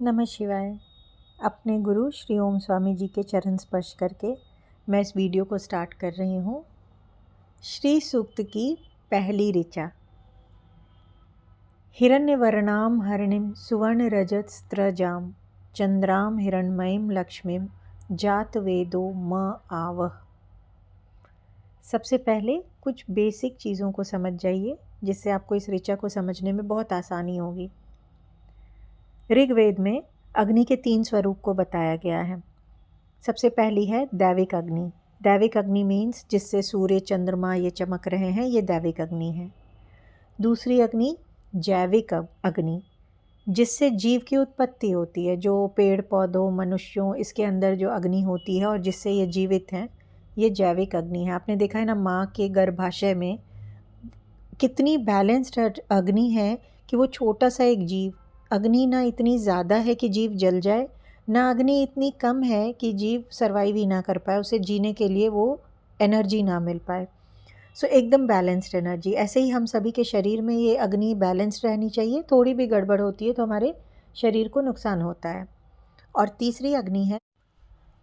नमः शिवाय। अपने गुरु श्री ओम स्वामी जी के चरण स्पर्श करके मैं इस वीडियो को स्टार्ट कर रही हूँ। श्री सूक्त की पहली ऋचा। हिरण्यवर्णाम हरिणीं सुवर्ण रजत स्त्रजाम चंद्राम हिरण्मयीं लक्ष्मीं जात वेदो म आवह। सबसे पहले कुछ बेसिक चीज़ों को समझ जाइए जिससे आपको इस ऋचा को समझने में बहुत आसानी होगी। ऋग्वेद में अग्नि के 3 स्वरूप को बताया गया है। सबसे पहली है दैविक अग्नि। दैविक अग्नि मीन्स जिससे सूर्य चंद्रमा ये चमक रहे हैं, ये दैविक अग्नि है। दूसरी अग्नि जैविक अग्नि, जिससे जीव की उत्पत्ति होती है, जो पेड़ पौधों मनुष्यों इसके अंदर जो अग्नि होती है और जिससे ये जीवित हैं, ये जैविक अग्नि है। आपने देखा है ना, माँ के गर्भाशय में कितनी बैलेंस्ड अग्नि है कि वो छोटा सा एक जीव, अग्नि ना इतनी ज़्यादा है कि जीव जल जाए, ना अग्नि इतनी कम है कि जीव सर्वाइव ही ना कर पाए, उसे जीने के लिए वो एनर्जी ना मिल पाए। सो एकदम बैलेंस्ड एनर्जी। ऐसे ही हम सभी के शरीर में ये अग्नि बैलेंस्ड रहनी चाहिए। थोड़ी भी गड़बड़ होती है तो हमारे शरीर को नुकसान होता है। और तीसरी अग्नि है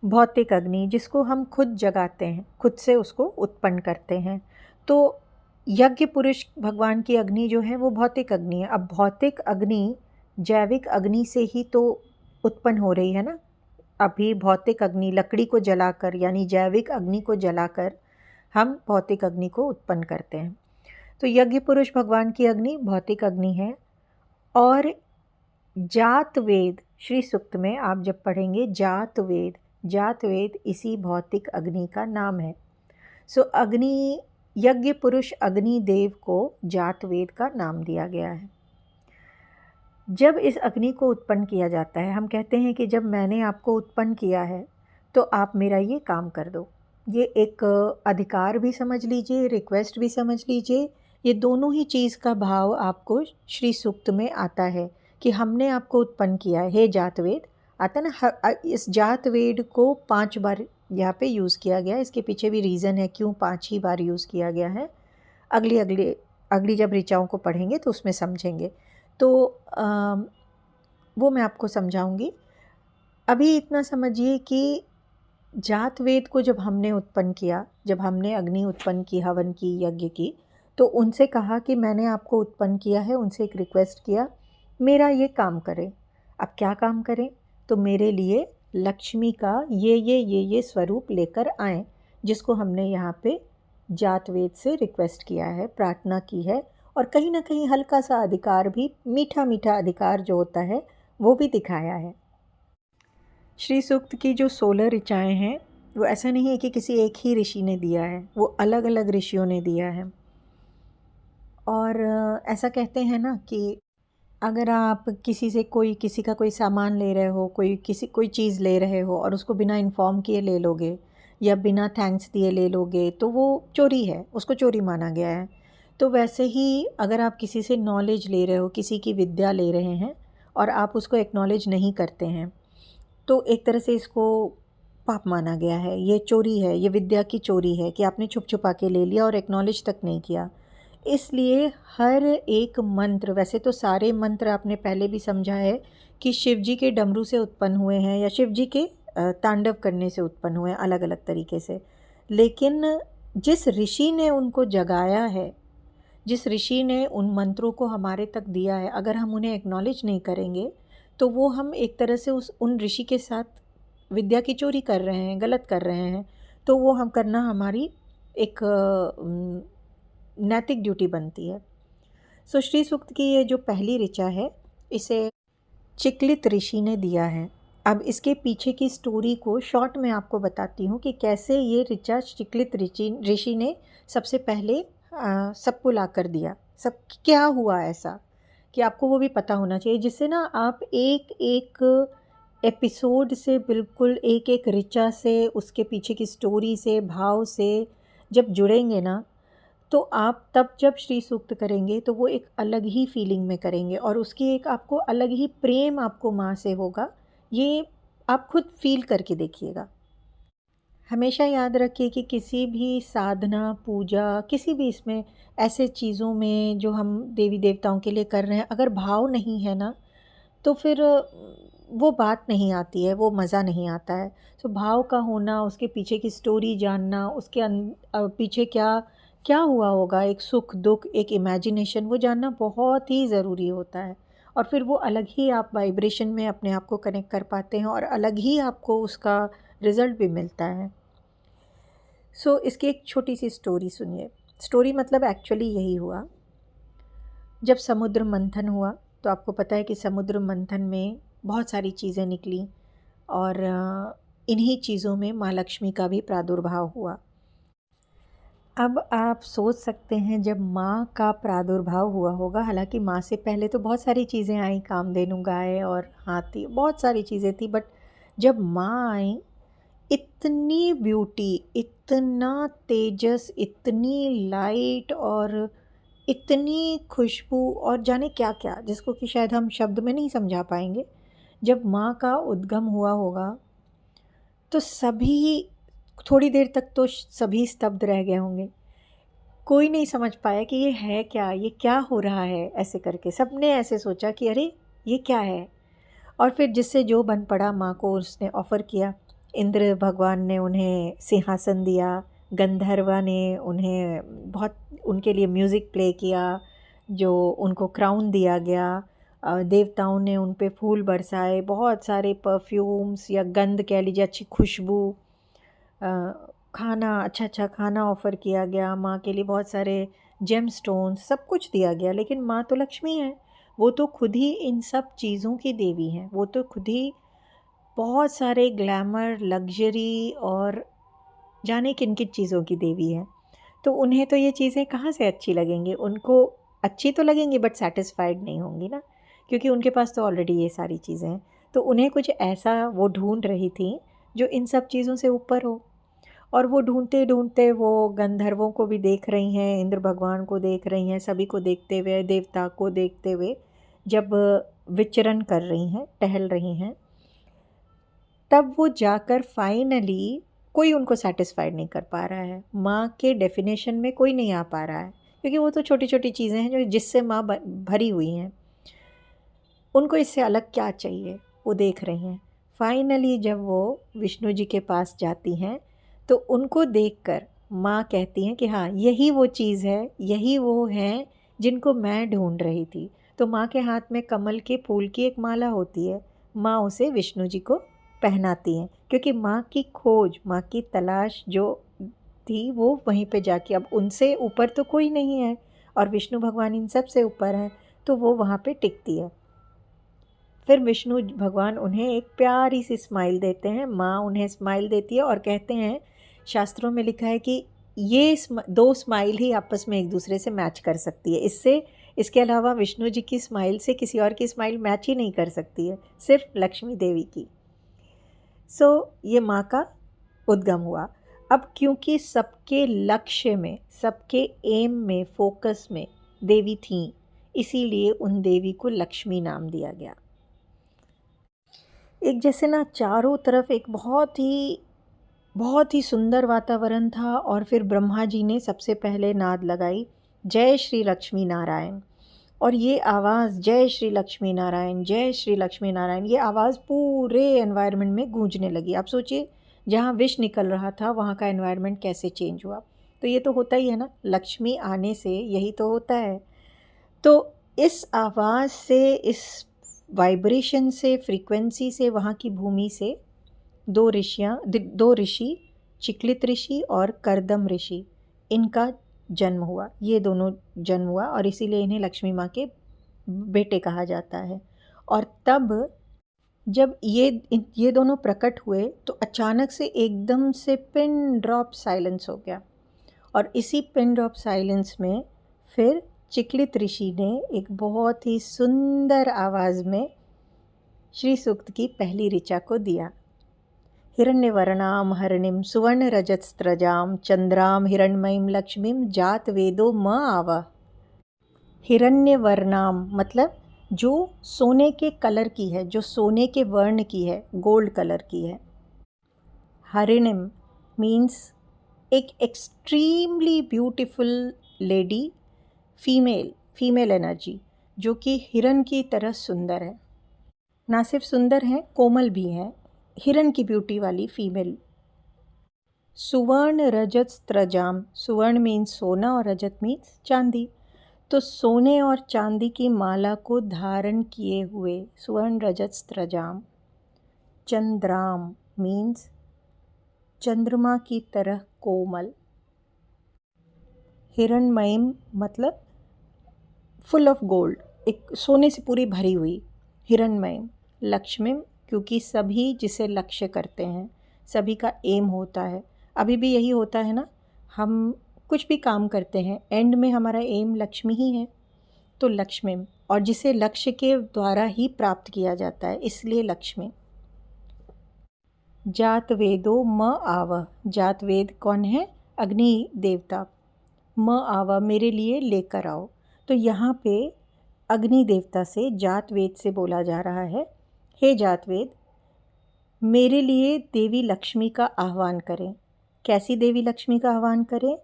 भौतिक अग्नि, जिसको हम खुद जगाते हैं, खुद से उसको उत्पन्न करते हैं। तो यज्ञ पुरुष भगवान की अग्नि जो है वो भौतिक अग्नि है। अब भौतिक अग्नि जैविक अग्नि से ही तो उत्पन्न हो रही है ना। अभी भौतिक अग्नि लकड़ी को जलाकर, यानी जैविक अग्नि को जलाकर हम भौतिक अग्नि को उत्पन्न करते हैं। तो यज्ञ पुरुष भगवान की अग्नि भौतिक अग्नि है। और जात वेद, श्री सूक्त में आप जब पढ़ेंगे जात वेद इसी भौतिक अग्नि का नाम है। सो अग्नि, यज्ञ पुरुष अग्नि देव को जात वेद का नाम दिया गया है। जब इस अग्नि को उत्पन्न किया जाता है, हम कहते हैं कि जब मैंने आपको उत्पन्न किया है तो आप मेरा ये काम कर दो। ये एक अधिकार भी समझ लीजिए, रिक्वेस्ट भी समझ लीजिए। ये दोनों ही चीज़ का भाव आपको श्री सूक्त में आता है कि हमने आपको उत्पन्न किया है। हे जातवेद आता ना, इस जातवेद को 5 बार यहाँ पे यूज़ किया गया है। इसके पीछे भी रीज़न है क्यों 5 ही बार यूज़ किया गया है। अगली जब ऋचाओं को पढ़ेंगे तो उसमें समझेंगे। तो वो मैं आपको समझाऊंगी। अभी इतना समझिए कि जात वेद को जब हमने उत्पन्न किया, जब हमने अग्नि उत्पन्न की, हवन की, यज्ञ की, तो उनसे कहा कि मैंने आपको उत्पन्न किया है। उनसे एक रिक्वेस्ट किया, मेरा ये काम करें। अब क्या काम करें? तो मेरे लिए लक्ष्मी का ये स्वरूप लेकर आएँ, जिसको हमने यहाँ पे जात वेद से रिक्वेस्ट किया है, प्रार्थना की है। और कहीं ना कहीं हल्का सा अधिकार भी, मीठा मीठा अधिकार जो होता है वो भी दिखाया है। श्री सूक्त की जो 16 ऋचाएँ हैं वो ऐसा नहीं है कि किसी एक ही ऋषि ने दिया है, वो अलग अलग ऋषियों ने दिया है। और ऐसा कहते हैं ना कि अगर आप किसी का कोई सामान ले रहे हो, कोई चीज़ ले रहे हो और उसको बिना इन्फॉर्म किए ले लोगे या बिना थैंक्स दिए ले लोगे तो वो चोरी है, उसको चोरी माना गया है। तो वैसे ही अगर आप किसी से नॉलेज ले रहे हो, किसी की विद्या ले रहे हैं और आप उसको एक्नॉलेज नहीं करते हैं, तो एक तरह से इसको पाप माना गया है। ये चोरी है, ये विद्या की चोरी है कि आपने छुप छुपा के ले लिया और एक्नॉलेज तक नहीं किया। इसलिए हर एक मंत्र, वैसे तो सारे मंत्र आपने पहले भी समझा है कि शिव जी के डमरू से उत्पन्न हुए हैं या शिव जी के तांडव करने से उत्पन्न हुए हैं, अलग अलग तरीके से। लेकिन जिस ऋषि ने उनको जगाया है, जिस ऋषि ने उन मंत्रों को हमारे तक दिया है, अगर हम उन्हें एक्नॉलेज नहीं करेंगे तो वो हम एक तरह से उन ऋषि के साथ विद्या की चोरी कर रहे हैं, गलत कर रहे हैं। तो वो हम करना हमारी एक नैतिक ड्यूटी बनती है। सो श्री सूक्त की ये जो पहली ऋचा है, इसे चिक्लित ऋषि ने दिया है। अब इसके पीछे की स्टोरी को शॉर्ट में आपको बताती हूँ कि कैसे ये ऋचा चिक्लित ऋषि ने सबसे पहले सबको ला कर दिया। सब क्या हुआ ऐसा कि आपको वो भी पता होना चाहिए, जिससे ना आप एक एक एपिसोड से, बिल्कुल एक एक ऋचा से, उसके पीछे की स्टोरी से, भाव से जब जुड़ेंगे ना, तो आप तब जब श्री सूक्त करेंगे तो वो एक अलग ही फीलिंग में करेंगे और उसकी एक आपको अलग ही प्रेम आपको माँ से होगा। ये आप खुद फील करके देखिएगा। हमेशा याद रखिए कि किसी भी साधना, पूजा, किसी भी इसमें ऐसे चीज़ों में जो हम देवी देवताओं के लिए कर रहे हैं, अगर भाव नहीं है ना, तो फिर वो बात नहीं आती है, वो मज़ा नहीं आता है। सो भाव का होना, उसके पीछे की स्टोरी जानना, उसके पीछे क्या क्या हुआ होगा, एक सुख दुख, एक इमेजिनेशन, वो जानना बहुत ही ज़रूरी होता है। और फिर वो अलग ही आप वाइब्रेशन में अपने आप को कनेक्ट कर पाते हैं और अलग ही आपको उसका रिज़ल्ट भी मिलता है। सो इसकी एक छोटी सी स्टोरी सुनिए। स्टोरी मतलब एक्चुअली यही हुआ। जब समुद्र मंथन हुआ, तो आपको पता है कि समुद्र मंथन में बहुत सारी चीज़ें निकली और इन्हीं चीज़ों में माँ लक्ष्मी का भी प्रादुर्भाव हुआ। अब आप सोच सकते हैं जब माँ का प्रादुर्भाव हुआ होगा, हालांकि माँ से पहले तो बहुत सारी चीज़ें आई, कामधेनु गाय और हाथी, बहुत सारी चीज़ें थी, बट जब माँ आई, इतनी ब्यूटी, इतना तेजस, इतनी लाइट और इतनी खुशबू और जाने क्या क्या, जिसको कि शायद हम शब्द में नहीं समझा पाएंगे। जब माँ का उद्गम हुआ होगा तो सभी, थोड़ी देर तक तो सभी स्तब्ध रह गए होंगे। कोई नहीं समझ पाया कि ये है क्या, ये क्या हो रहा है, ऐसे करके सबने ऐसे सोचा कि अरे ये क्या है। और फिर जिससे जो बन पड़ा, माँ को उसने ऑफ़र किया। इंद्र भगवान ने उन्हें सिंहासन दिया, गंधर्वा ने उन्हें बहुत उनके लिए म्यूज़िक प्ले किया, जो उनको क्राउन दिया गया। देवताओं ने उन पे फूल बरसाए, बहुत सारे परफ्यूम्स या गंध कह लीजिए, अच्छी खुशबू, खाना, अच्छा अच्छा खाना ऑफ़र किया गया। माँ के लिए बहुत सारे जेम स्टोन्स, सब कुछ दिया गया। लेकिन माँ तो लक्ष्मी है, वो तो खुद ही इन सब चीज़ों की देवी हैं। वो तो खुद ही बहुत सारे ग्लैमर, लग्जरी और जाने किन किन चीज़ों की देवी है। तो उन्हें तो ये चीज़ें कहाँ से अच्छी लगेंगी? उनको अच्छी तो लगेंगी बट सेटिस्फाइड नहीं होंगी ना, क्योंकि उनके पास तो ऑलरेडी ये सारी चीज़ें हैं। तो उन्हें कुछ ऐसा वो ढूंढ रही थी जो इन सब चीज़ों से ऊपर हो। और वो ढूंढते ढूंढते वो गंधर्वों को भी देख रही हैं, इंद्र भगवान को देख रही हैं, सभी को देखते हुए, देवता को देखते हुए जब विचरण कर रही हैं, टहल रही हैं, तब वो जाकर फाइनली कोई उनको सेटिस्फाइड नहीं कर पा रहा है। माँ के डेफिनेशन में कोई नहीं आ पा रहा है, क्योंकि वो तो छोटी छोटी चीज़ें हैं जो जिससे माँ भरी हुई हैं। उनको इससे अलग क्या चाहिए, वो देख रही हैं। फाइनली जब वो विष्णु जी के पास जाती हैं, तो उनको देखकर माँ कहती हैं कि हाँ, यही वो चीज़ है, यही वो हैं जिनको मैं ढूंढ रही थी। तो माँ के हाथ में कमल के फूल की एक माला होती है। माँ उसे विष्णु जी को पहनाती हैं, क्योंकि माँ की खोज, माँ की तलाश जो थी, वो वहीं पे जाके, अब उनसे ऊपर तो कोई नहीं है और विष्णु भगवान इन सब से ऊपर हैं, तो वो वहाँ पे टिकती है। फिर विष्णु भगवान उन्हें एक प्यारी सी स्माइल देते हैं, माँ उन्हें स्माइल देती है और कहते हैं, शास्त्रों में लिखा है कि ये दो स्माइल ही आपस में एक दूसरे से मैच कर सकती है। इसके अलावा विष्णु जी की स्माइल से किसी और की स्माइल मैच ही नहीं कर सकती है, सिर्फ लक्ष्मी देवी की। ये माँ का उद्गम हुआ। अब क्योंकि सबके लक्ष्य में, सबके एम में, फोकस में देवी थीं, इसीलिए उन देवी को लक्ष्मी नाम दिया गया। एक जैसे ना चारों तरफ एक बहुत ही सुंदर वातावरण था और फिर ब्रह्मा जी ने सबसे पहले नाद लगाई, जय श्री लक्ष्मी नारायण। और ये आवाज़, जय श्री लक्ष्मी नारायण, जय श्री लक्ष्मी नारायण, ये आवाज़ पूरे एनवायरनमेंट में गूंजने लगी। आप सोचिए, जहाँ विष निकल रहा था वहाँ का एनवायरनमेंट कैसे चेंज हुआ। तो ये तो होता ही है ना, लक्ष्मी आने से यही तो होता है। तो इस आवाज़ से, इस वाइब्रेशन से, फ्रीक्वेंसी से, वहाँ की भूमि से दो ऋषि, चिक्लित ऋषि और करदम ऋषि, इनका जन्म हुआ। ये दोनों जन्म हुआ और इसीलिए इन्हें लक्ष्मी माँ के बेटे कहा जाता है। और तब जब ये दोनों प्रकट हुए, तो अचानक से एकदम से पिन ड्रॉप साइलेंस हो गया। और इसी पिन ड्रॉप साइलेंस में फिर चिक्लित ऋषि ने एक बहुत ही सुंदर आवाज़ में श्री सूक्त की पहली ऋचा को दिया। हिरण्यवर्णाम हरिणीम सुवर्ण रजतस्त्रजाम चंद्राम हिरण्मयीम लक्ष्मीम जात वेदो म आवा। हिरण्यवर्णाम मतलब जो सोने के कलर की है, जो सोने के वर्ण की है, गोल्ड कलर की है। हरिणिम मीन्स एक extremely beautiful lady, female energy, जो कि हिरण की तरह सुंदर है। ना सिर्फ सुंदर हैं, कोमल भी हैं, हिरण की ब्यूटी वाली फीमेल। सुवर्ण रजत स्त्रजाम, सुवर्ण मीन्स सोना और रजत मीन्स चांदी। तो सोने और चांदी की माला को धारण किए हुए, सुवर्ण रजत स्त्रजाम। चंद्राम मीन्स चंद्रमा की तरह कोमल। हिरणमयीम मतलब फुल ऑफ गोल्ड, एक सोने से पूरी भरी हुई। हिरणमयीम। लक्ष्मीम, क्योंकि सभी जिसे लक्ष्य करते हैं, सभी का एम होता है। अभी भी यही होता है ना, हम कुछ भी काम करते हैं, एंड में हमारा एम लक्ष्मी ही है, तो लक्ष्मीम, और जिसे लक्ष्य के द्वारा ही प्राप्त किया जाता है, इसलिए लक्ष्मी। जात वेदो म आव, जात वेद कौन है? अग्नि देवता। म आव, मेरे लिए लेकर आओ। तो यहाँ पे अग्नि देवता से, जात वेद से बोला जा रहा है, हे जात वेद, मेरे लिए देवी लक्ष्मी का आह्वान करें। कैसी देवी लक्ष्मी का आह्वान करें?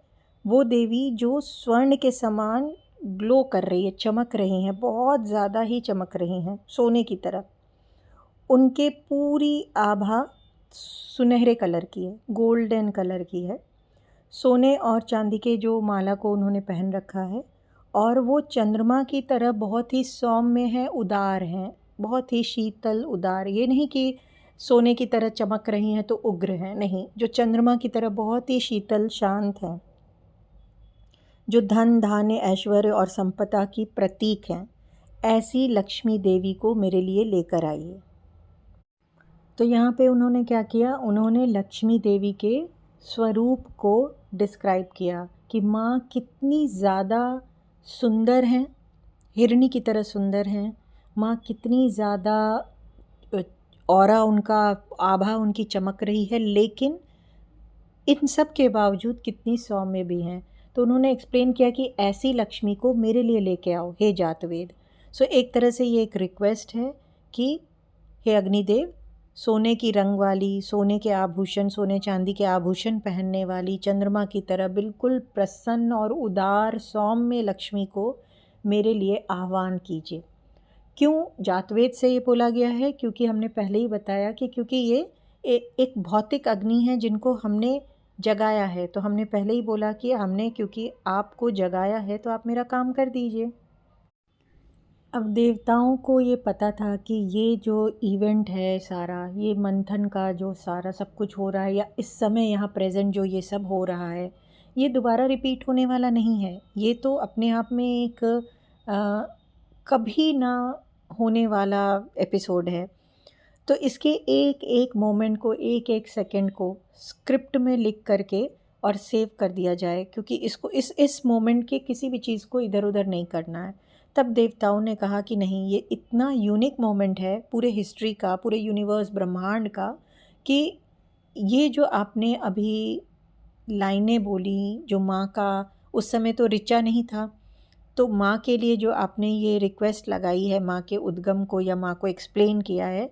वो देवी जो स्वर्ण के समान ग्लो कर रही है, चमक रही हैं, बहुत ज़्यादा ही चमक रही हैं, सोने की तरह। उनके पूरी आभा सुनहरे कलर की है, गोल्डन कलर की है। सोने और चांदी के जो माला को उन्होंने पहन रखा है, और वो चंद्रमा की तरह बहुत ही सौम्य हैं, उदार हैं, बहुत ही शीतल उदार। ये नहीं कि सोने की तरह चमक रही हैं तो उग्र हैं, नहीं, जो चंद्रमा की तरह बहुत ही शीतल शांत हैं, जो धन धान्य ऐश्वर्य और संपदा की प्रतीक हैं, ऐसी लक्ष्मी देवी को मेरे लिए लेकर आइए। तो यहाँ पे उन्होंने क्या किया? उन्होंने लक्ष्मी देवी के स्वरूप को डिस्क्राइब किया कि माँ कितनी ज़्यादा सुंदर हैं, हिरणी की तरह सुंदर हैं। माँ कितनी ज़्यादा ऑरा उनका, आभा उनकी चमक रही है, लेकिन इन सब के बावजूद कितनी सौम्य भी हैं। तो उन्होंने एक्सप्लेन किया कि ऐसी लक्ष्मी को मेरे लिए लेके आओ, हे जातवेद। सो एक तरह से ये एक रिक्वेस्ट है कि हे अग्निदेव, सोने की रंग वाली, सोने के आभूषण, सोने चांदी के आभूषण पहनने वाली, चंद्रमा की तरह बिल्कुल प्रसन्न और उदार सौम्य लक्ष्मी को मेरे लिए आह्वान कीजिए। क्यों जातवेद से ये बोला गया है? क्योंकि हमने पहले ही बताया कि क्योंकि ये एक भौतिक अग्नि है जिनको हमने जगाया है। तो हमने पहले ही बोला कि हमने क्योंकि आपको जगाया है तो आप मेरा काम कर दीजिए। अब देवताओं को ये पता था कि ये जो इवेंट है सारा, ये मंथन का जो सारा सब कुछ हो रहा है, या इस समय यहाँ प्रेजेंट जो ये सब हो रहा है, ये दोबारा रिपीट होने वाला नहीं है। ये तो अपने आप में एक कभी ना होने वाला एपिसोड है। तो इसके एक एक मोमेंट को, एक एक सेकंड को स्क्रिप्ट में लिख करके और सेव कर दिया जाए, क्योंकि इसको इस मोमेंट के किसी भी चीज़ को इधर उधर नहीं करना है। तब देवताओं ने कहा कि नहीं, ये इतना यूनिक मोमेंट है पूरे हिस्ट्री का, पूरे यूनिवर्स ब्रह्मांड का, कि ये जो आपने अभी लाइनें बोली, जो माँ का, उस समय तो ऋचा नहीं था, तो माँ के लिए जो आपने ये रिक्वेस्ट लगाई है, माँ के उद्गम को या माँ को एक्सप्लेन किया है,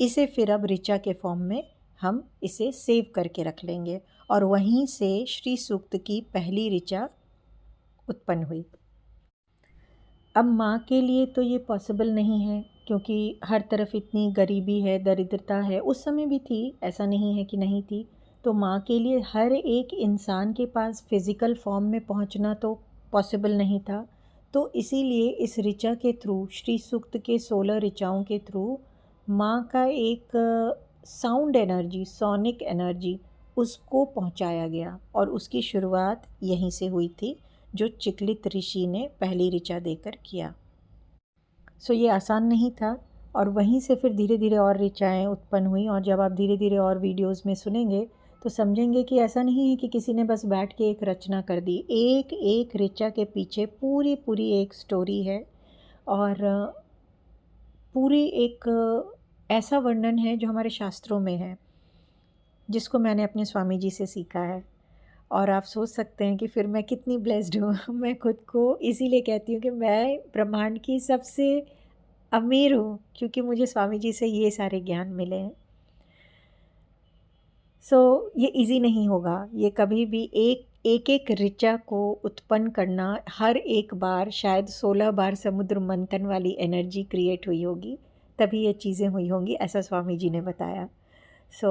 इसे फिर अब ऋचा के फॉर्म में हम इसे सेव करके रख लेंगे, और वहीं से श्री सूक्त की पहली ऋचा उत्पन्न हुई। अब माँ के लिए तो ये पॉसिबल नहीं है, क्योंकि हर तरफ इतनी गरीबी है, दरिद्रता है। उस समय भी थी, ऐसा नहीं है कि नहीं थी। तो माँ के लिए हर एक इंसान के पास फिज़िकल फॉर्म में पहुँचना तो पॉसिबल नहीं था। तो इसीलिए इस ऋचा के थ्रू, श्री सूक्त के 16 ऋचाओं के थ्रू, माँ का एक साउंड एनर्जी, सोनिक एनर्जी, उसको पहुँचाया गया, और उसकी शुरुआत यहीं से हुई थी, जो चिकलित ऋषि ने पहली ऋचा देकर किया। सो ये आसान नहीं था, और वहीं से फिर धीरे धीरे और ऋचाएँ उत्पन्न हुई। और जब आप धीरे धीरे और वीडियोस में सुनेंगे तो समझेंगे कि ऐसा नहीं है कि किसी ने बस बैठ के एक रचना कर दी। एक एक ऋचा के पीछे पूरी पूरी एक स्टोरी है, और पूरी एक ऐसा वर्णन है जो हमारे शास्त्रों में है, जिसको मैंने अपने स्वामी जी से सीखा है। और आप सोच सकते हैं कि फिर मैं कितनी ब्लेस्ड हूँ। मैं खुद को इसीलिए कहती हूँ कि मैं ब्रह्मांड की सबसे अमीर हूँ, क्योंकि मुझे स्वामी जी से ये सारे ज्ञान मिले हैं। सो ये इजी नहीं होगा, ये कभी भी एक एक ऋचा को उत्पन्न करना, हर एक बार शायद 16 बार समुद्र मंथन वाली एनर्जी क्रिएट हुई होगी, तभी ये चीज़ें हुई होंगी, ऐसा स्वामी जी ने बताया। सो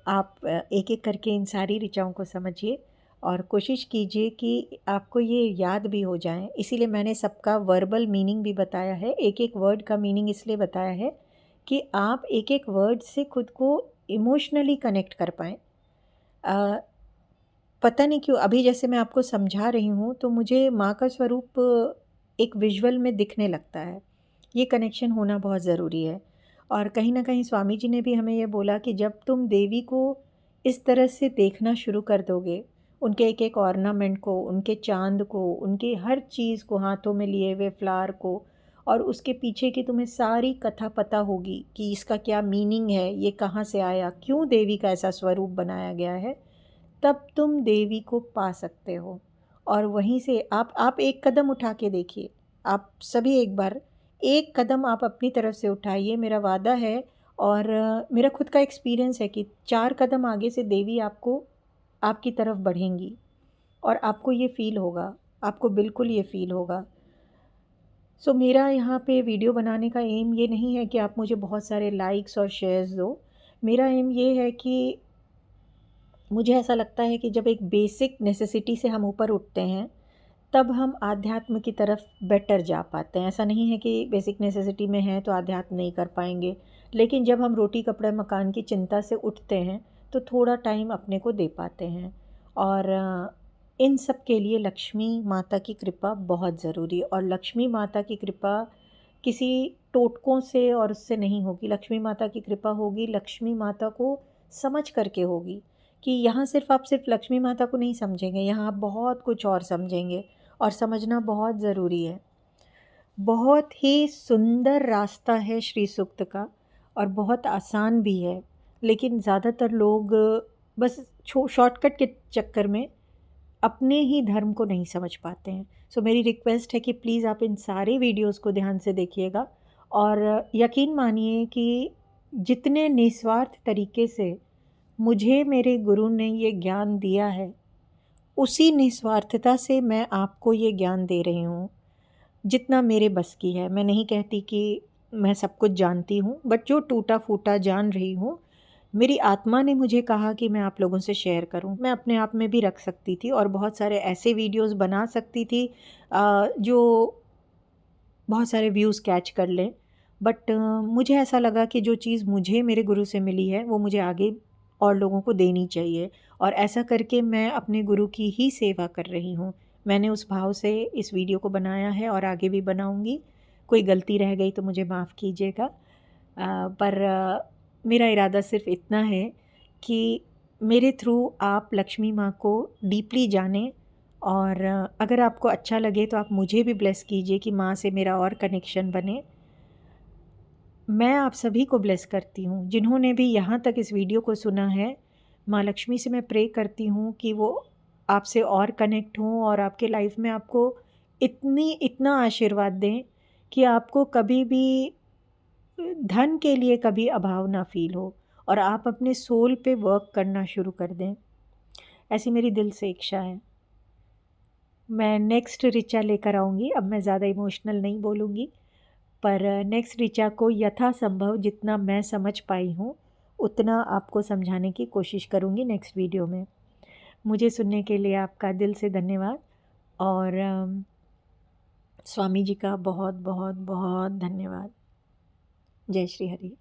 आप एक एक करके इन सारी ऋचाओं को समझिए और कोशिश कीजिए कि आपको ये याद भी हो जाएं। इसीलिए मैंने सबका वर्बल मीनिंग भी बताया है, एक एक वर्ड का मीनिंग इसलिए बताया है कि आप एक एक वर्ड से खुद को इमोशनली कनेक्ट कर पाएँ। पता नहीं क्यों अभी जैसे मैं आपको समझा रही हूँ तो मुझे माँ का स्वरूप एक विजुअल में दिखने लगता है। ये कनेक्शन होना बहुत ज़रूरी है। और कहीं न कहीं स्वामी जी ने भी हमें ये बोला कि जब तुम देवी को इस तरह से देखना शुरू कर दोगे, उनके एक-एक ऑर्नामेंट को, उनके चाँद को, उनकी हर चीज़ को, हाथों में लिए हुए फ्लावर को और उसके पीछे की तुम्हें सारी कथा पता होगी कि इसका क्या मीनिंग है, ये कहाँ से आया, क्यों देवी का ऐसा स्वरूप बनाया गया है, तब तुम देवी को पा सकते हो। और वहीं से आप एक कदम उठा के देखिए। आप सभी एक बार एक कदम आप अपनी तरफ से उठाइए, मेरा वादा है और मेरा खुद का एक्सपीरियंस है कि 4 कदम आगे से देवी आपको आपकी तरफ बढ़ेंगी और आपको ये फ़ील होगा, आपको बिल्कुल ये फ़ील होगा। सो मेरा यहाँ पे वीडियो बनाने का एम ये नहीं है कि आप मुझे बहुत सारे लाइक्स और शेयर्स दो। मेरा एम ये है कि मुझे ऐसा लगता है कि जब एक बेसिक नेसेसिटी से हम ऊपर उठते हैं, तब हम आध्यात्म की तरफ बेटर जा पाते हैं। ऐसा नहीं है कि बेसिक नेसेसिटी में हैं तो आध्यात्म नहीं कर पाएँगे। लेकिन जब हम रोटी कपड़े मकान की चिंता से उठते हैं, तो थोड़ा टाइम अपने को दे पाते हैं। और इन सब के लिए लक्ष्मी माता की कृपा बहुत ज़रूरी है और लक्ष्मी माता की कृपा किसी टोटकों से और उससे नहीं होगी। लक्ष्मी माता की कृपा होगी, लक्ष्मी माता को समझ करके होगी कि यहाँ सिर्फ़ आप सिर्फ़ लक्ष्मी माता को नहीं समझेंगे, यहाँ आप बहुत कुछ और समझेंगे और समझना बहुत ज़रूरी है। बहुत ही सुंदर रास्ता है श्री सूक्त का और बहुत आसान भी है, लेकिन ज़्यादातर लोग बस शॉर्टकट के चक्कर में अपने ही धर्म को नहीं समझ पाते हैं। सो मेरी रिक्वेस्ट है कि प्लीज़ आप इन सारे वीडियोस को ध्यान से देखिएगा और यकीन मानिए कि जितने निस्वार्थ तरीके से मुझे मेरे गुरु ने ये ज्ञान दिया है, उसी निस्वार्थता से मैं आपको ये ज्ञान दे रही हूँ, जितना मेरे बस की है। मैं नहीं कहती कि मैं सब कुछ जानती हूँ, बट जो टूटा-फूटा जान रही हूँ, मेरी आत्मा ने मुझे कहा कि मैं आप लोगों से शेयर करूँ। मैं अपने आप में भी रख सकती थी और बहुत सारे ऐसे वीडियोज़ बना सकती थी जो बहुत सारे व्यूज़ कैच कर लें। बट मुझे ऐसा लगा कि जो चीज़ मुझे मेरे गुरु से मिली है, वो मुझे आगे और लोगों को देनी चाहिए और ऐसा करके मैं अपने गुरु की ही सेवा कर रही हूँ। मैंने उस भाव से इस वीडियो को बनाया है और आगे भी बनाऊँगी। कोई गलती रह गई तो मुझे माफ़ कीजिएगा। पर मेरा इरादा सिर्फ़ इतना है कि मेरे थ्रू आप लक्ष्मी माँ को डीपली जानें और अगर आपको अच्छा लगे तो आप मुझे भी ब्लेस कीजिए कि माँ से मेरा और कनेक्शन बने। मैं आप सभी को ब्लेस करती हूँ, जिन्होंने भी यहाँ तक इस वीडियो को सुना है, माँ लक्ष्मी से मैं प्रे करती हूँ कि वो आपसे और कनेक्ट हों और आपके लाइफ में आपको इतना आशीर्वाद दें कि आपको कभी भी धन के लिए कभी अभाव ना फ़ील हो और आप अपने सोल पे वर्क करना शुरू कर दें। ऐसी मेरी दिल से इच्छा है। मैं नेक्स्ट ऋचा लेकर आऊँगी, अब मैं ज़्यादा इमोशनल नहीं बोलूँगी, पर नेक्स्ट ऋचा को यथासंभव जितना मैं समझ पाई हूँ, उतना आपको समझाने की कोशिश करूँगी नेक्स्ट वीडियो में। मुझे सुनने के लिए आपका दिल से धन्यवाद और स्वामी जी का बहुत बहुत बहुत धन्यवाद। जय श्री हरि।